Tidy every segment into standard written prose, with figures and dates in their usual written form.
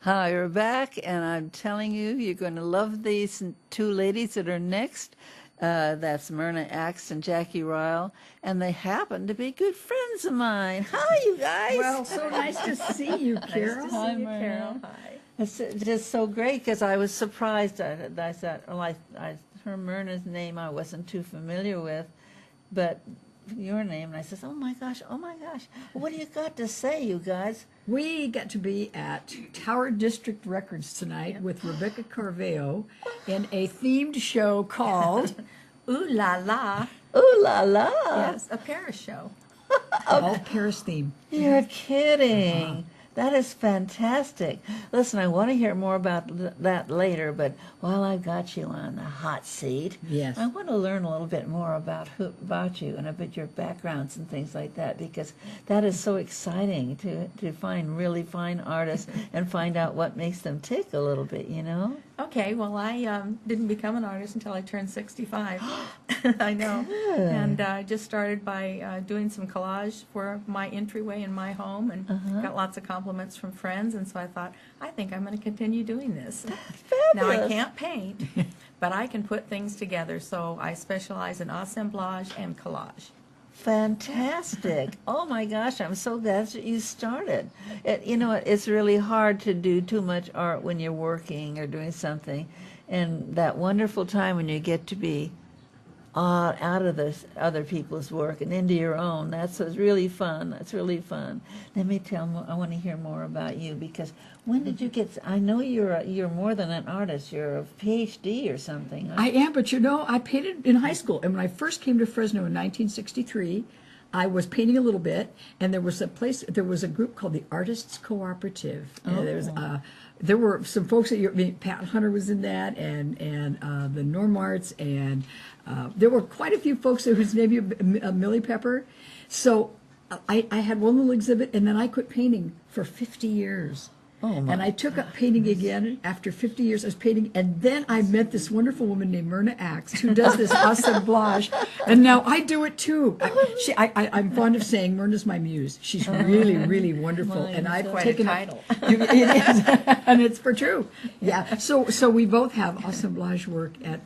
Hi, you're back, and I'm telling you, you're going to love these two ladies that are next. That's Myrna Axe and Jackie Ryle, and they happen to be good friends of mine. Hi, you guys. Well, so nice to see you, Carol. Nice to see you, Carol. Hi. It's just so great because I was surprised. I thought, well, I heard Myrna's name I wasn't too familiar with, but your name, and I says, oh my gosh, what do you got to say, you guys? We got to be at Tower District Records tonight with Rebecca Carveo in a themed show called Ooh La La. Ooh La La. Yes, a Paris show. all Paris theme. You're kidding. That is fantastic. Listen, I want to hear more about that later, but while I've got you on the hot seat, Yes. I want to learn a little bit more about you and about your backgrounds and things like that, because that is so exciting to find really fine artists and find out what makes them tick a little bit, you know? Okay, well, I didn't become an artist until I turned 65. I know. Good. And I just started by doing some collage for my entryway in my home, and got lots of compliments from friends, and so I thought, I think I'm going to continue doing this. Now, I can't paint, but I can put things together, so I specialize in assemblage and collage. Fantastic. Oh my gosh, I'm so glad that you started. It's really hard to do too much art when you're working or doing something. And that wonderful time when you get to be out of this other people's work and into your own, that's really fun. That's really fun. Let me I want to hear more about you, because when did you get, I know you're more than an artist, you're a PhD or something. I am, but I painted in high school. And when I first came to Fresno in 1963, I was painting a little bit, and there was a group called the Artists Cooperative. There were some folks Pat Hunter was in that, and the Normarts, and there were quite a few folks whose name Millie Pepper. So I had one little exhibit, and then I quit painting for 50 years. Oh my and I took up painting again after 50 years. I was painting, and then I met this wonderful woman named Myrna Axe, who does this assemblage, and now I do it too. I'm fond of saying Myrna's my muse. She's really, really wonderful, and I've taken a title. It is, and it's for true. Yeah. So we both have assemblage work at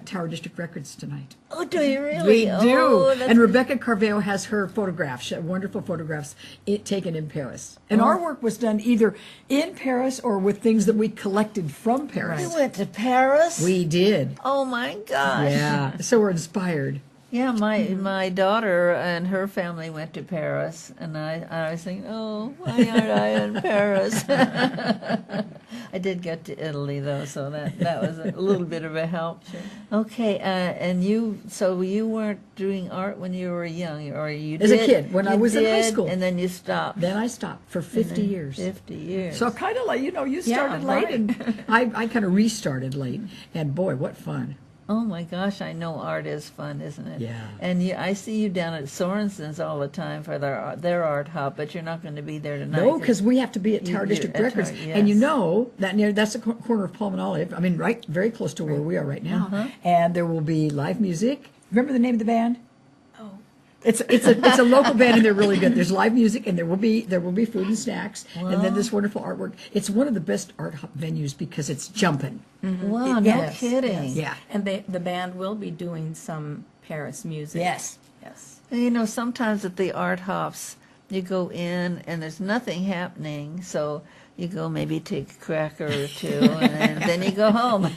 Tower District Records tonight. Oh, do you really? We do. Oh, and Rebecca Carveo has her photographs, she had wonderful photographs taken in Paris. And our work was done either in Paris or with things that we collected from Paris. You went to Paris? We did. Oh my gosh. Yeah. So we're inspired. Yeah, my daughter and her family went to Paris, and I was thinking, oh, why aren't I in Paris? I did get to Italy though, so that was a little bit of a help. Sure. Okay, and you weren't doing art when you were young, or you As did? a kid, when I was in high school. And then you stopped. Then I stopped for 50 years. 50 years. So kind of like, you started late, right. and I kind of restarted late. And boy, what fun. Oh my gosh, I know art is fun, isn't it? Yeah. And I see you down at Sorensen's all the time for their art hop, but you're not going to be there tonight. No, because we have to be at You Tower do, District at Records, Tower, and yes. that's the corner of Palm and Olive. I mean, right, very close to where we are right now. And there will be live music. Remember the name of the band? Oh, It's a local band, and they're really good. There's live music, and there will be food and snacks, and then this wonderful artwork. It's one of the best art hop venues because it's jumping. Wow, no Yes, kidding. yes. Yeah. And the band will be doing some Paris music. Yes. Yes. Sometimes at the art hops, you go in and there's nothing happening, so you go maybe take a cracker or two, and then you go home.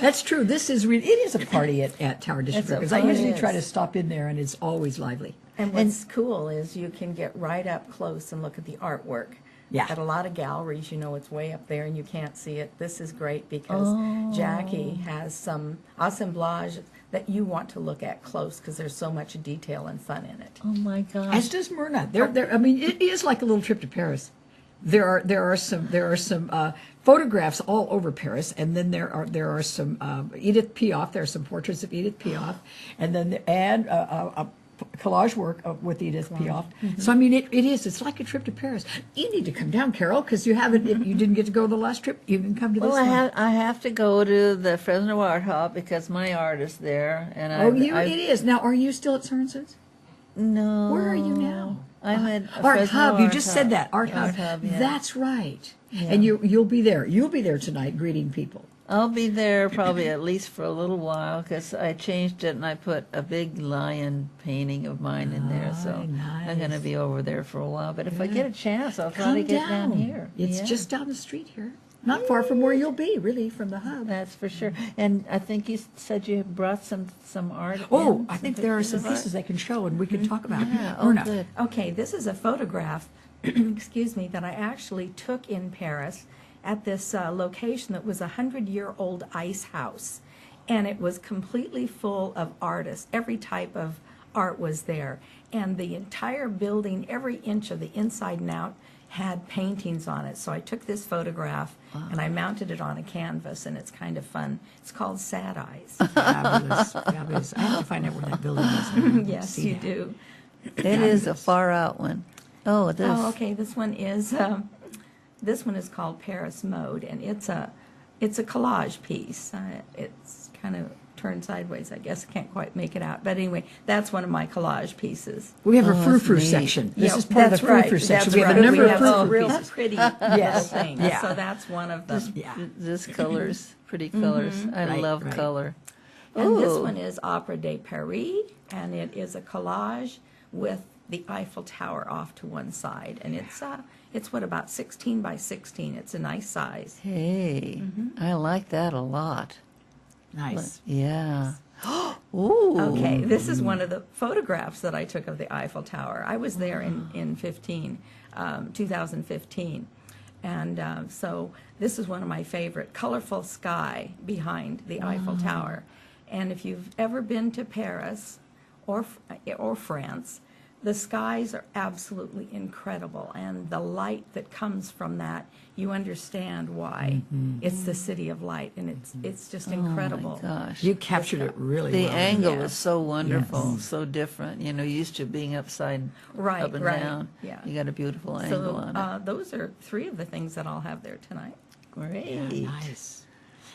That's true. It is a party at Tower District It's a Records. I party. usually try to stop in there, and it's always lively. And what's cool is you can get right up close and look at the artwork. Yeah. At a lot of galleries, it's way up there and you can't see it. This is great because Jackie has some assemblage that you want to look at close because there's so much detail and fun in it. Oh my gosh. As does Myrna. I mean, it is like a little trip to Paris. There are some photographs all over Paris, and then there are some Edith Piaf. There are some portraits of Edith Piaf, and then collage work with Edith Piaf. So I mean, it's like a trip to Paris. You need to come down, Carol, because you didn't get to go the last trip. You can come to this Well, one. I have to go to the Fresno Art Hop because my art is there, and It is. Now, are you still at Sorensen's? No. Where are you now? I'm at Art Fresno Hub. You Art just Hub. said that. Art Hub. Yeah. That's right. Yeah. And you'll be there. You'll be there tonight greeting people. I'll be there probably at least for a little while because I changed it and I put a big lion painting of mine in there. So I'm going to nice. be over there for a while. But if I Good. get a chance, I'll try Come to get down here. It's Yeah. just down the street here. Not far from where you'll be, really, from the hub. That's for sure. And I think you said you brought some art. Oh, in, I think there are some pictures of art? pieces I can show and we can talk about. Yeah, oh, Myrna. good. Okay, this is a photograph, excuse me, that I actually took in Paris at this location that was a 100-year-old ice house. And it was completely full of artists. Every type of art was there. And the entire building, every inch of the inside and out, had paintings on it. So I took this photograph and I mounted it on a canvas, and it's kind of fun. It's called Sad Eyes. Fabulous, fabulous. I have to find out where that building is. now. Yes, See you that. do. It is a far out one. Oh, this. Oh, okay. This one is called Paris Mode, and it's a collage piece. It's kind of turned sideways, I guess. I can't quite make it out, but anyway, that's one of my collage pieces. We have a Oh, frou-frou that's neat. section. This Yeah, is part of the that's right, frou-frou section. that's We have right. a number We of have some frou-frou real pieces. pretty Yes, things. yeah. So that's one of them. Yeah. This colors, pretty colors. I Right, love right. color. And this Ooh. one is Opera de Paris, and it is a collage with the Eiffel Tower off to one side, and it's what, about 16 by 16. It's a nice size. Hey, I like that a lot. Nice. Yeah. Ooh. Okay, this is one of the photographs that I took of the Eiffel Tower. I was there in 2015. And so this is one of my favorite, colorful sky behind the Eiffel Tower. And if you've ever been to Paris or France, the skies are absolutely incredible. And the light that comes from that, you understand why. It's the city of light, and it's just incredible. Oh my gosh. You captured it really The well. angle Yes. is so wonderful, Yes. so different. You know, used to being upside, Right, up and right, down. yeah. You got a beautiful angle So on it. those are three of the things that I'll have there tonight. Great. Nice.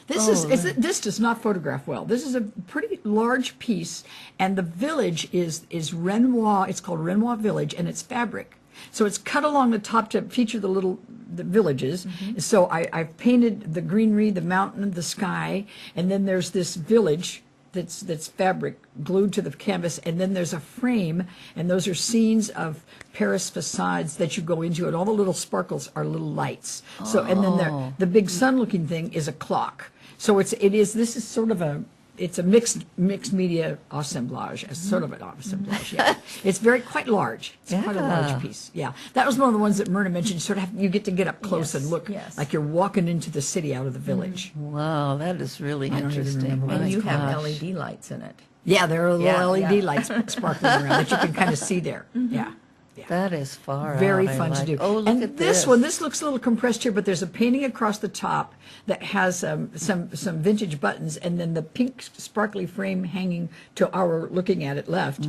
This does not photograph well. This is a pretty large piece, and the village is Renoir. It's called Renoir Village, and it's fabric. So it's cut along the top to feature the villages. So I've painted the greenery, the mountain, the sky, and then there's this village that's fabric glued to the canvas, and then there's a frame, and those are scenes of Paris facades that you go into, and all the little sparkles are little lights. So, and then the big sun-looking thing is a clock. So this is sort of it's a mixed media assemblage, sort of an assemblage. Yeah, it's quite large. It's quite a Yeah. large piece. Yeah, that was one of the ones that Myrna mentioned. Sort of you get to get up close Yes, and look yes. like you're walking into the city out of the village. Wow, that is really I don't even interesting. remember what And it's you called. have Gosh. LED lights in it. Yeah, there are little Yeah, LED yeah. lights sparkling around that you can kind of see there. Yeah. That is far Very out. I fun to like- do. Oh, look and at this one, this looks a little compressed here, but there's a painting across the top that has some vintage buttons, and then the pink sparkly frame hanging to our looking at it left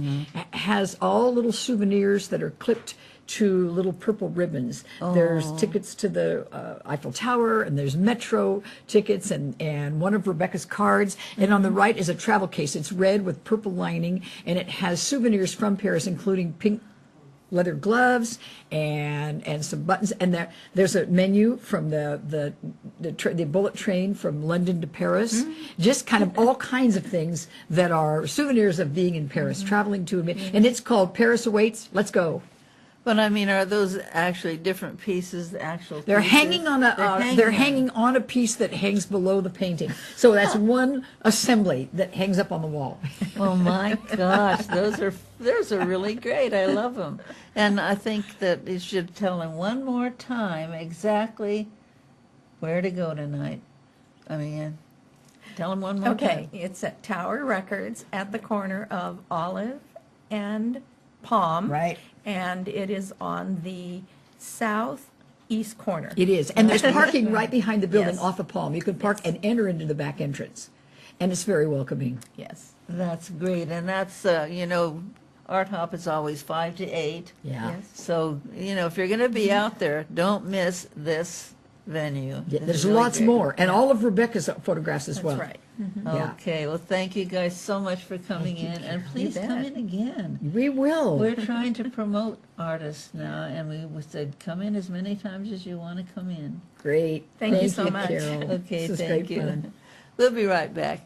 has all little souvenirs that are clipped to little purple ribbons. There's tickets to the Eiffel Tower, and there's metro tickets, and one of Rebecca's cards. And on the right is a travel case. It's red with purple lining, and it has souvenirs from Paris, including pink leather gloves and some buttons, and there's a menu from the bullet train from London to Paris. Just kind of all kinds of things that are souvenirs of being in Paris, traveling to, and it's called Paris Awaits. Let's go. But I mean, are those actually different pieces? The actual They're pieces? hanging on they're hanging on a piece that hangs below the painting. So that's one assembly that hangs up on the wall. Oh my gosh, those are really great. I love them, and I think that you should tell them one more time exactly where to go tonight. I mean, tell them one more Okay, time. it's at Tower Records at the corner of Olive and Palm. Right. And it is on the southeast corner. It is, and there's parking right behind the building Yes. off of Palm. You can park and enter into the back entrance, and it's very welcoming. Yes. That's great, and that's Art Hop is always 5 to 8. Yeah. Yes. So if you're going to be out there, don't miss this venue. Yeah, This there's is really lots great. more, and all of Rebecca's photographs as That's well. right. Yeah. Okay, well, thank you guys so much for coming Thank you, in, and Carol. please You come bet. in again. We will. We're trying to promote artists now, and we said come in as many times as you want to come in. Great. Thank you so much. Carol. Okay, This is thank great you. fun. We'll be right back.